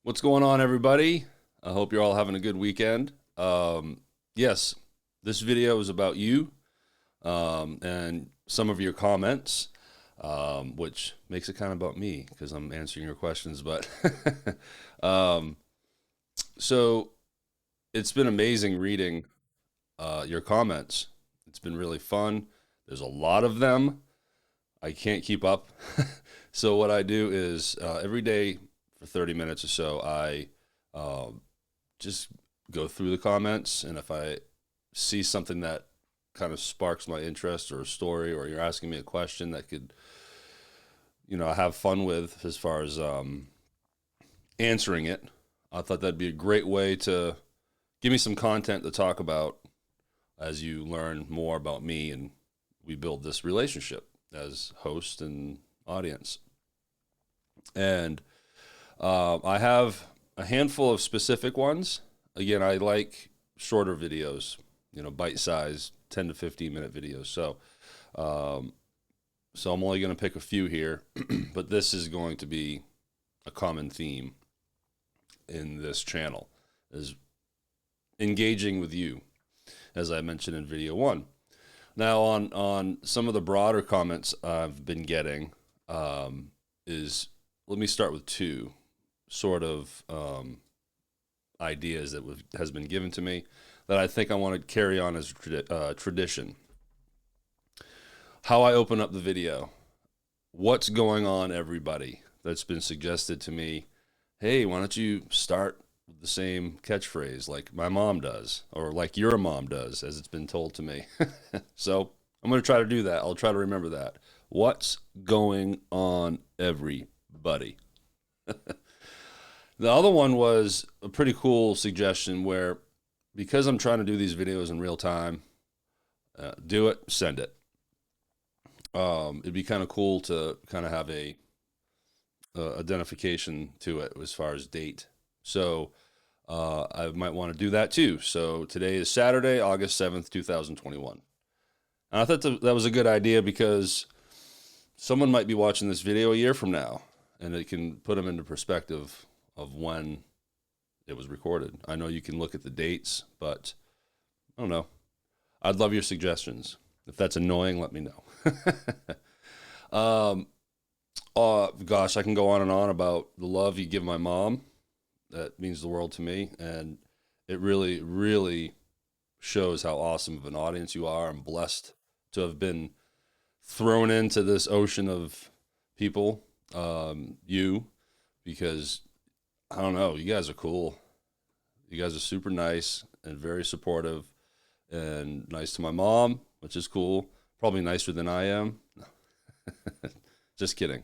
What's going on, everybody? I hope you're all having a good weekend. Yes, this video is about you and some of your comments, which makes it kind of about me because I'm answering your questions. But um, so it's been amazing reading your comments. It's been really fun. There's a lot of them. I can't keep up. So what I do is every day for 30 minutes or so, I just go through the comments, and if I see something that kind of sparks my interest or a story, or you're asking me a question that could, have fun with as far as answering it, I thought that'd be a great way to give me some content to talk about as you learn more about me and we build this relationship as host and audience. And I have a handful of specific ones. Again, I like shorter videos, bite-sized 10 to 15-minute videos. So I'm only going to pick a few here, but this is going to be a common theme in this channel, is engaging with you, as I mentioned in video one. Now, on some of the broader comments I've been getting, let me start with two sort of ideas that has been given to me that I think I want to carry on as tradition. How I open up the video. What's going on, everybody? That's been suggested to me. Hey, why don't you start with the same catchphrase like my mom does, or like your mom does, as it's been told to me. So I'm going to try to do that. I'll try to remember that. What's going on, everybody? The other one was a pretty cool suggestion where, because I'm trying to do these videos in real time, do it, send it. It'd be kind of cool to kind of have a identification to it as far as date. So I might want to do that too. So today is Saturday, August 7th, 2021. And I thought that was a good idea because someone might be watching this video a year from now, and it can put them into perspective of when it was recorded. I know you can look at the dates, but I don't know. I'd love your suggestions. If that's annoying, let me know. Gosh, I can go on and on about the love you give my mom. That means the world to me, and it really, really shows how awesome of an audience you are. I'm blessed to have been thrown into this ocean of people, because I don't know, you guys are cool. You guys are super nice and very supportive and nice to my mom, which is cool. Probably nicer than I am. Just kidding.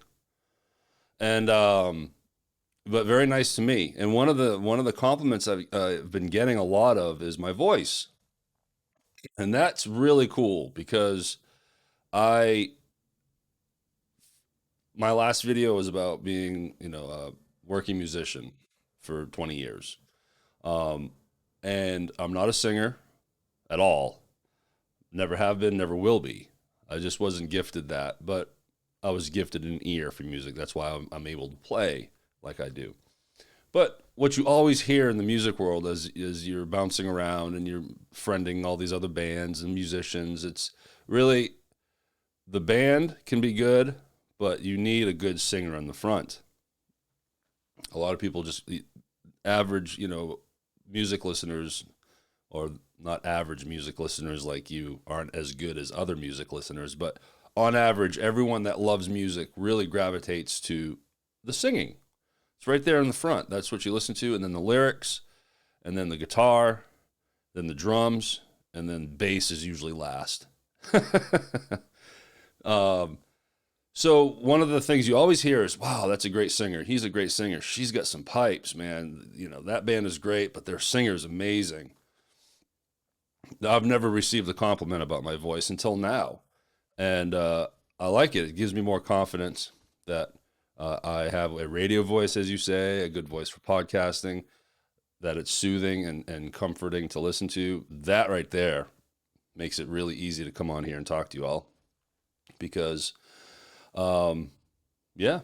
And but very nice to me. And one of the compliments I've been getting a lot of is my voice. And that's really cool because my last video was about being, a working musician for 20 years. And I'm not a singer at all. Never have been, never will be. I just wasn't gifted that, but I was gifted an ear for music. That's why I'm able to play like I do. But what you always hear in the music world is you're bouncing around and you're friending all these other bands and musicians. It's really, the band can be good, but you need a good singer in the front. A lot of people just, average, music listeners, or not average music listeners like you, aren't as good as other music listeners, but on average, everyone that loves music really gravitates to the singing. It's right there in the front. That's what you listen to, and then the lyrics, and then the guitar, then the drums, and then bass is usually last. So one of the things you always hear is, wow, that's a great singer. He's a great singer. She's got some pipes, man. That band is great, but their singer's amazing. I've never received a compliment about my voice until now. And I like it. It gives me more confidence that I have a radio voice, as you say, a good voice for podcasting, that it's soothing and comforting to listen to. That right there makes it really easy to come on here and talk to you all. Because, yeah,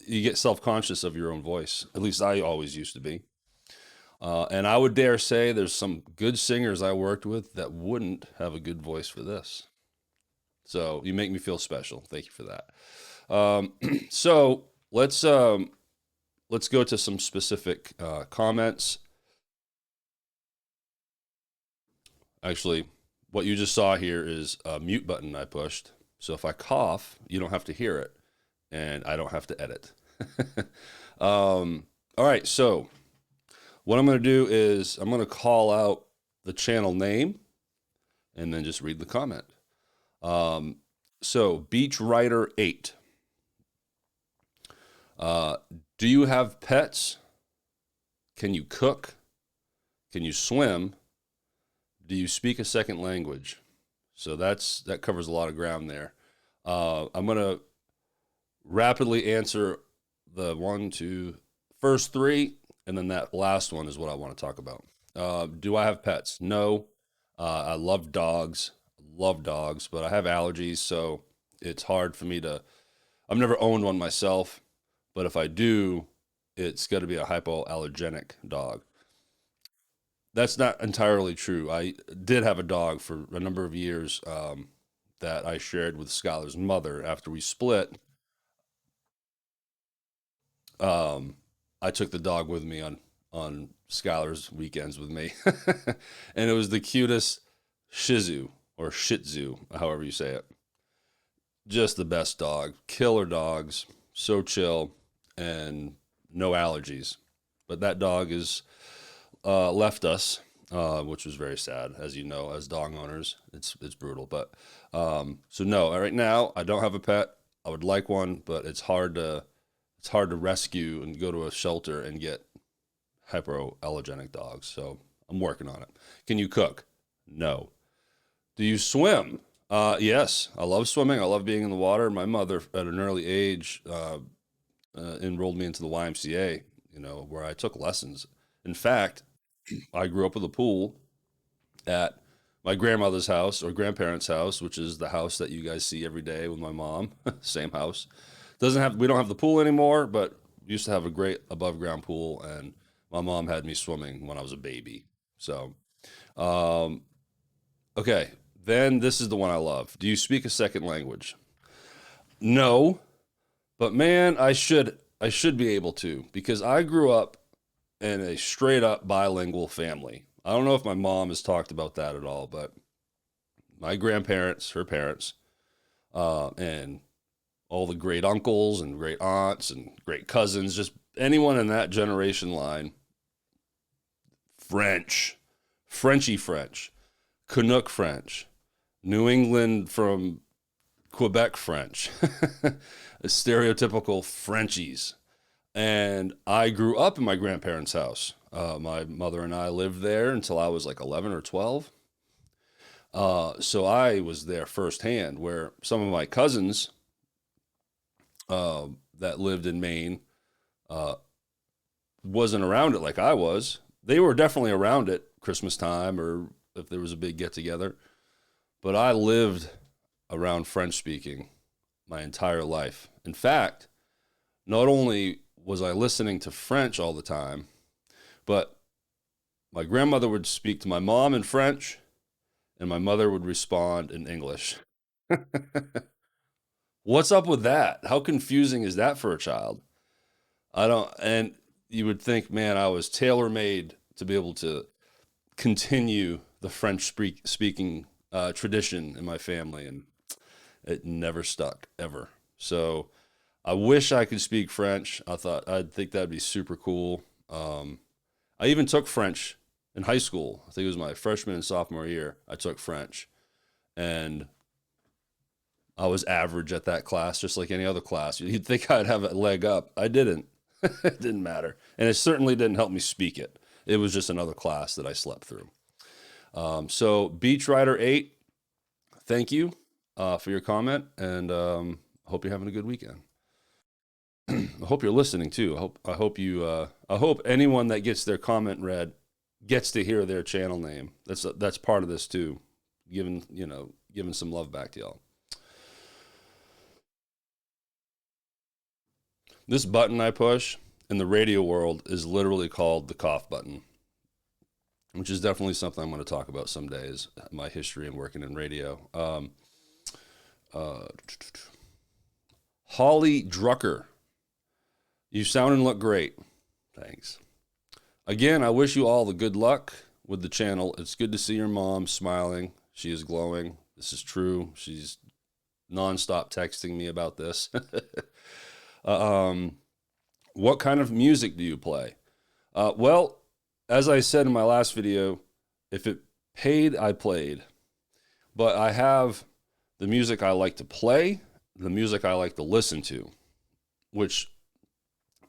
you get self-conscious of your own voice. At least I always used to be. And I would dare say there's some good singers I worked with that wouldn't have a good voice for this. So you make me feel special. Thank you for that. So let's go to some specific comments. Actually, what you just saw here is a mute button I pushed. So if I cough, you don't have to hear it, and I don't have to edit. All right, so what I'm going to do is I'm going to call out the channel name and then just read the comment. So Beach Rider 8. Do you have pets? Can you cook? Can you swim? Do you speak a second language? So that covers a lot of ground there. I'm going to rapidly answer the first three, and then that last one is what I want to talk about. Do I have pets? No. I love dogs. But I have allergies, so it's hard for me to. I've never owned one myself, but if I do, it's got to be a hypoallergenic dog. That's not entirely true. I did have a dog for a number of years that I shared with Skylar's mother. After we split, um, I took the dog with me on Skylar's weekends with me, and it was the cutest Shih Tzu or Shih Tzu, however you say it. Just the best dog, killer dogs, so chill, and no allergies. But that dog is left us, which was very sad, as you know, as dog owners. It's brutal. But so no, right now I don't have a pet. I would like one, but it's hard to rescue and go to a shelter and get hypoallergenic dogs. So I'm working on it. Can you cook? No. Do you swim? Yes, I love swimming. I love being in the water. My mother, at an early age, enrolled me into the YMCA, where I took lessons. In fact, I grew up with a pool at my grandmother's house or grandparents' house, which is the house that you guys see every day with my mom. Same house. We don't have the pool anymore, but we used to have a great above ground pool, and my mom had me swimming when I was a baby. So, um, okay. Then this is the one I love. Do you speak a second language? No, but man, I should be able to because I grew up in a straight up bilingual family. I don't know if my mom has talked about that at all, but my grandparents, her parents, and all the great uncles and great aunts and great cousins, just anyone in that generation line, French, Frenchy French, Canuck French, New England from Quebec French, stereotypical Frenchies. And I grew up in my grandparents' house. My mother and I lived there until I was like 11 or 12. So I was there firsthand, where some of my cousins that lived in Maine uh, wasn't around it like I was. They were definitely around it Christmas time or if there was a big get together. But I lived around French speaking my entire life. In fact, not only was I listening to French all the time, but my grandmother would speak to my mom in French and my mother would respond in English. What's up with that? How confusing is that for a child? I don't, and you would think, man, I was tailor made to be able to continue the speaking tradition in my family, and it never stuck ever. So I wish I could speak French. I'd think that'd be super cool. I even took French in high school. I think it was my freshman and sophomore year. I took French, and I was average at that class, just like any other class. You'd think I'd have a leg up. I didn't. It didn't matter, and it certainly didn't help me speak it. It was just another class that I slept through. So Beach Rider 8, thank you for your comment, and I hope you're having a good weekend. I hope you're listening too. I hope anyone that gets their comment read gets to hear their channel name. That's part of this too. Giving some love back to y'all. This button I push in the radio world is literally called the cough button, which is definitely something I'm going to talk about some days. My history in working in radio. Uh, Holly Drucker, you sound and look great. Thanks. Again, I wish you all the good luck with the channel. It's good to see your mom smiling. She is glowing. This is true. She's nonstop texting me about this. um, what kind of music do you play? Well, as I said in my last video, if it paid, I played. But I have the music I like to play, the music I like to listen to, which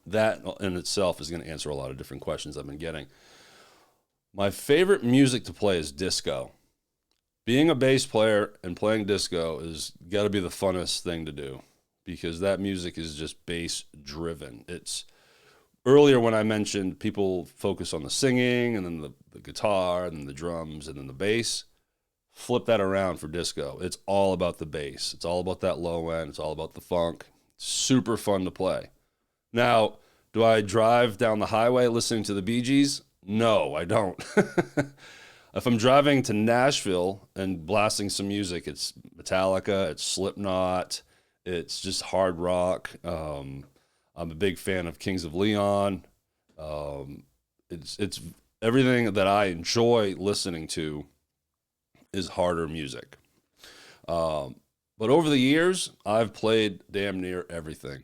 that in itself is going to answer a lot of different questions I've been getting. My favorite music to play is disco. Being a bass player and playing disco is got to be the funnest thing to do because that music is just bass driven. It's earlier when I mentioned people focus on the singing and then the guitar and then the drums and then the bass. Flip that around for disco. It's all about the bass. It's all about that low end. It's all about the funk. Super fun to play. Now, do I drive down the highway listening to the Bee Gees? No, I don't. If I'm driving to Nashville and blasting some music, it's Metallica, it's Slipknot, it's just hard rock. I'm a big fan of Kings of Leon. It's everything that I enjoy listening to is harder music. But over the years, I've played damn near everything.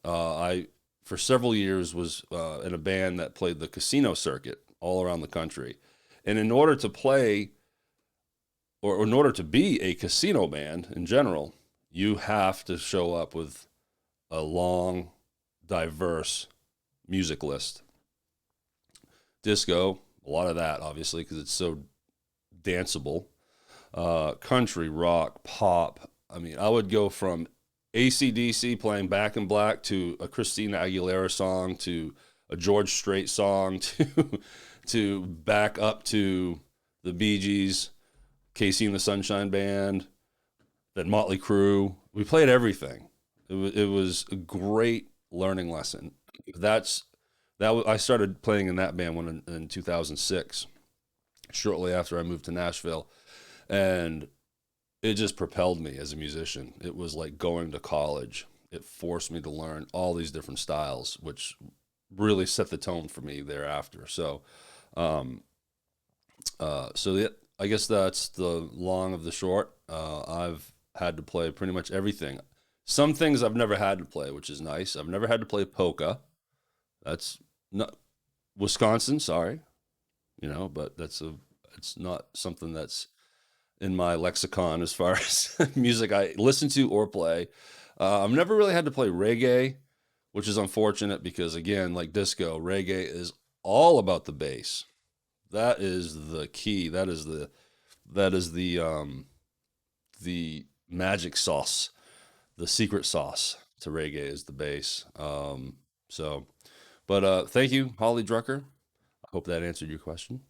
I for several years was in a band that played the casino circuit all around the country. And in order to play, or in order to be a casino band in general, you have to show up with a long, diverse music list. Disco, a lot of that, obviously, because it's so danceable. Country, rock, pop. I mean, I would go from AC/DC playing Back in Black to a Christina Aguilera song to a George Strait song to back up to the Bee Gees, Casey and the Sunshine Band, then Motley Crue. We played everything. It was a great learning lesson. I started playing in that band in 2006, shortly after I moved to Nashville, and it just propelled me as a musician. It was like going to college. It forced me to learn all these different styles, which really set the tone for me thereafter. So, I guess that's the long of the short. I've had to play pretty much everything. Some things I've never had to play, which is nice. I've never had to play polka. That's not Wisconsin, sorry, but it's not something that's in my lexicon as far as music I listen to or play. I've never really had to play reggae, which is unfortunate because again, like disco, reggae is all about the bass. That is the key. That is the magic sauce, the secret sauce to reggae is the bass. But thank you, Holly Drucker. I hope that answered your question.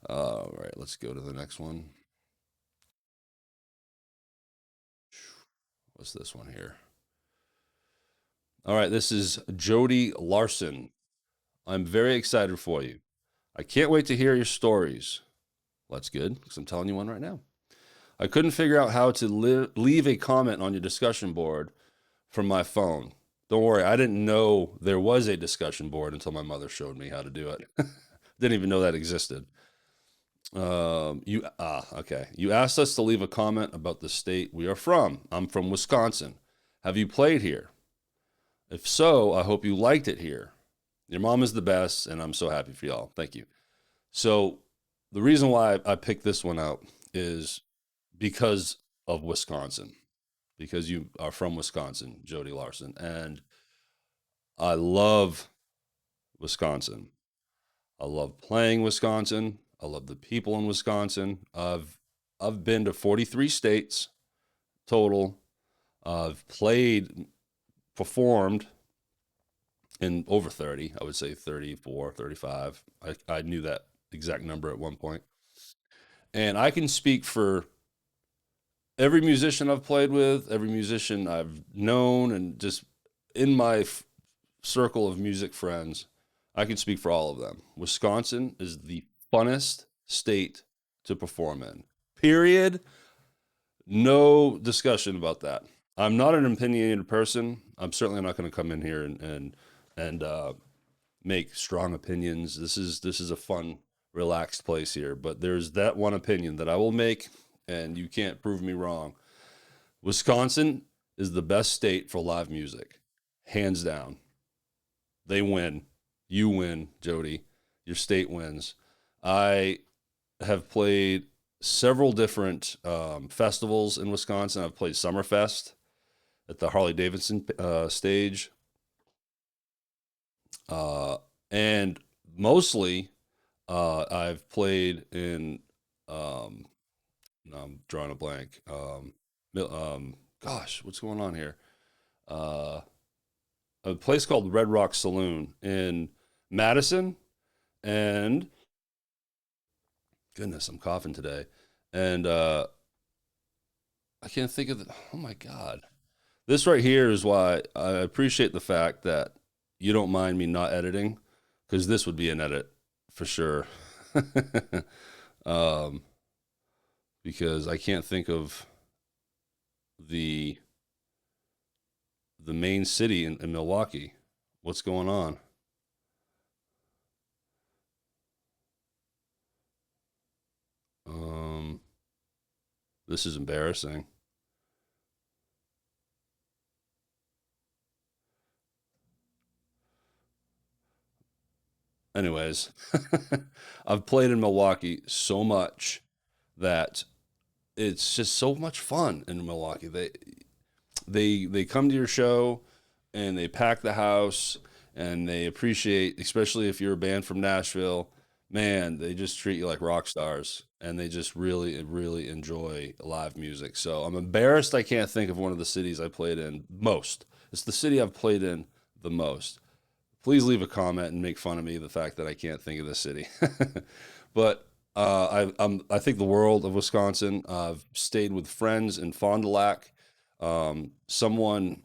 All right, let's go to the next one. What's this one here? All right, this is Jody Larson. I'm very excited for you. I can't wait to hear your stories. Well, that's good because I'm telling you one right now. I couldn't figure out how to leave a comment on your discussion board from my phone. Don't worry, I didn't know there was a discussion board until my mother showed me how to do it. Didn't even know that existed. Okay. You asked us to leave a comment about the state we are from. I'm from Wisconsin. Have you played here? If so, I hope you liked it here. Your mom is the best, and I'm so happy for y'all. Thank you. So, the reason why I picked this one out is because of Wisconsin, because you are from Wisconsin, Jody Larson, and I love Wisconsin. I love playing Wisconsin. I love the people in Wisconsin. I've been to 43 states total. I've performed in over 30. I would say 34, 35. I knew that exact number at one point. And I can speak for every musician I've played with, every musician I've known, and just in my circle of music friends, I can speak for all of them. Wisconsin is the funnest state to perform in. Period. No discussion about that. I'm not an opinionated person. I'm certainly not going to come in here and make strong opinions. This is a fun, relaxed place here. But there's that one opinion that I will make, and you can't prove me wrong. Wisconsin is the best state for live music, hands down. They win. You win, Jody. Your state wins. I have played several different festivals in Wisconsin. I've played Summerfest at the Harley Davidson stage, uh, and mostly I've played in. Um, no, I'm drawing a blank. Gosh, what's going on here? Uh, a place called Red Rock Saloon in Madison, and goodness, I'm coughing today, and I can't think of the. Oh my God, this right here is why I appreciate the fact that you don't mind me not editing, because this would be an edit for sure. um, because I can't think of the the main city in Milwaukee. What's going on? Um, this is embarrassing. Anyways, I've played in Milwaukee so much that it's just so much fun in Milwaukee. They come to your show and they pack the house and they appreciate, especially if you're a band from Nashville, man, they just treat you like rock stars and they just really enjoy live music. So I'm embarrassed I can't think of one of the cities I played in most. It's the city I've played in the most. Please leave a comment and make fun of me the fact that I can't think of the city. But I think the world of Wisconsin. I've stayed with friends in Fond du Lac. Someone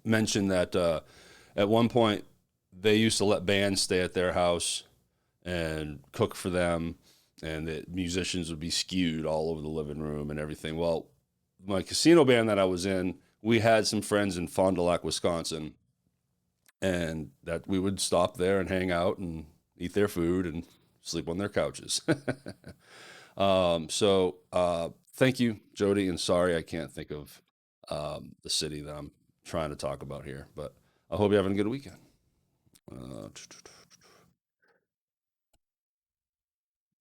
mentioned that at one point they used to let bands stay at their house and cook for them, and the musicians would be skewed all over the living room and everything. Well, my casino band that I was in, we had some friends in Fond du Lac, Wisconsin, and that we would stop there and hang out and eat their food and sleep on their couches. Thank you, Jody, and sorry I can't think of the city that I'm trying to talk about here, but I hope you're having a good weekend. Uh,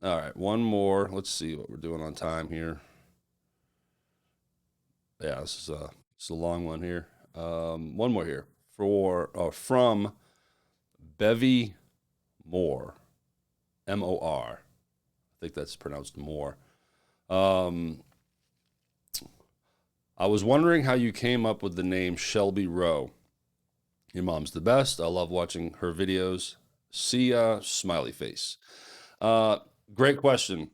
all right, one more. Let's see what we're doing on time here. Yeah, this is a long one here. One more here from Bevy Moore, Mor. I think that's pronounced more. Um, I was wondering how you came up with the name Shelby Rowe. Your mom's the best. I love watching her videos. See ya, smiley face. Uh, Great question.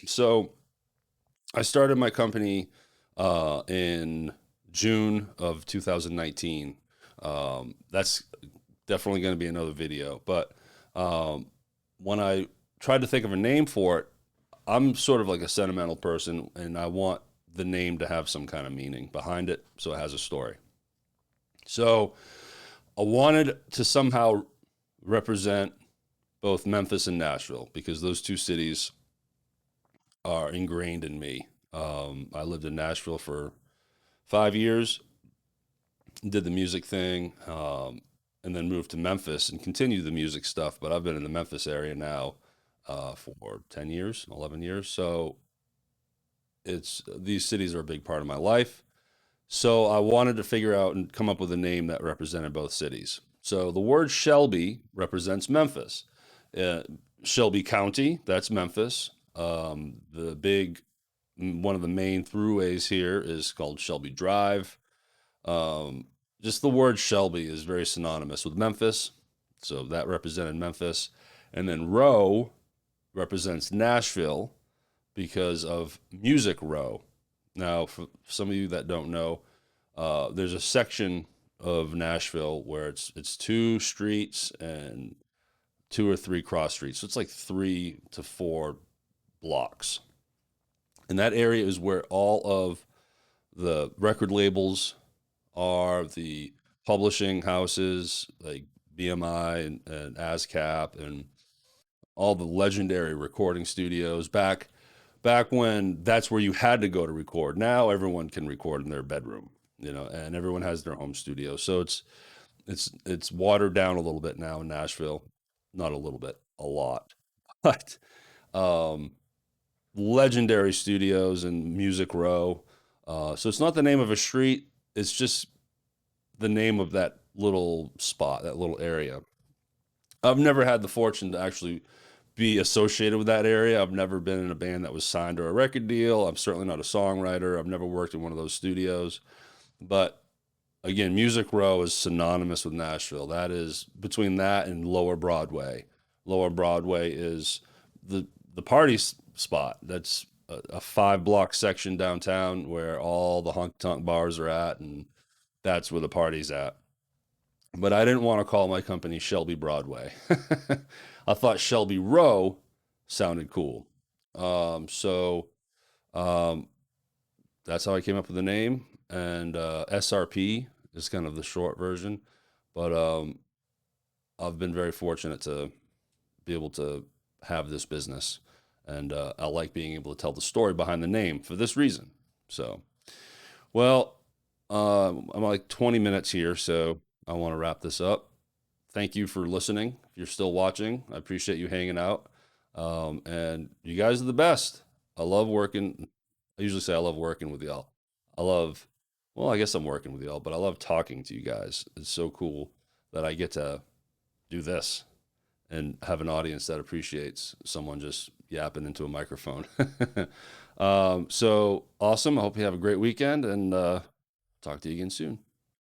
So I started my company in June of 2019. That's definitely going to be another video. But um, when I tried to think of a name for it, I'm sort of like a sentimental person, and I want the name to have some kind of meaning behind it, so it has a story. So I wanted to somehow represent both Memphis and Nashville because those two cities are ingrained in me. I lived in Nashville for 5 years, did the music thing, and then moved to Memphis and continued the music stuff. But I've been in the Memphis area now for 10 years, 11 years. So it's these cities are a big part of my life. So I wanted to figure out and come up with a name that represented both cities. So the word Shelby represents Memphis. Uh, Shelby County, that's Memphis. The big, one of the main throughways here is called Shelby Drive. Um, just the word Shelby is very synonymous with Memphis. So that represented Memphis. And then Row represents Nashville because of Music Row. Now, for some of you that don't know, there's a section of Nashville where it's two streets and two or three cross streets. So it's like 3 to 4 blocks. And that area is where all of the record labels are, the publishing houses like BMI and ASCAP, and all the legendary recording studios back when that's where you had to go to record. Now everyone can record in their bedroom, and everyone has their home studio. So it's watered down a little bit now in Nashville. Not a little bit, a lot. But um, legendary studios and Music Row. So it's not the name of a street. It's just the name of that little spot, that little area. I've never had the fortune to actually be associated with that area. I've never been in a band that was signed to a record deal. I'm certainly not a songwriter. I've never worked in one of those studios. But again, Music Row is synonymous with Nashville. That is between that and Lower Broadway. Lower Broadway is the party spot. That's a 5 block section downtown where all the honky tonk bars are at, and that's where the party's at. But I didn't want to call my company Shelby Broadway. I thought Shelby Row sounded cool. So um, that's how I came up with the name. And SRP is kind of the short version. But I've been very fortunate to be able to have this business. And I like being able to tell the story behind the name for this reason. So, well, I'm like 20 minutes here, so I want to wrap this up. Thank you for listening. If you're still watching, I appreciate you hanging out. And you guys are the best. I love working. I usually say I love working with y'all. I love, well, I guess I'm working with y'all, but I love talking to you guys. It's so cool that I get to do this and have an audience that appreciates someone just yapping into a microphone. So awesome. I hope you have a great weekend, and talk to you again soon.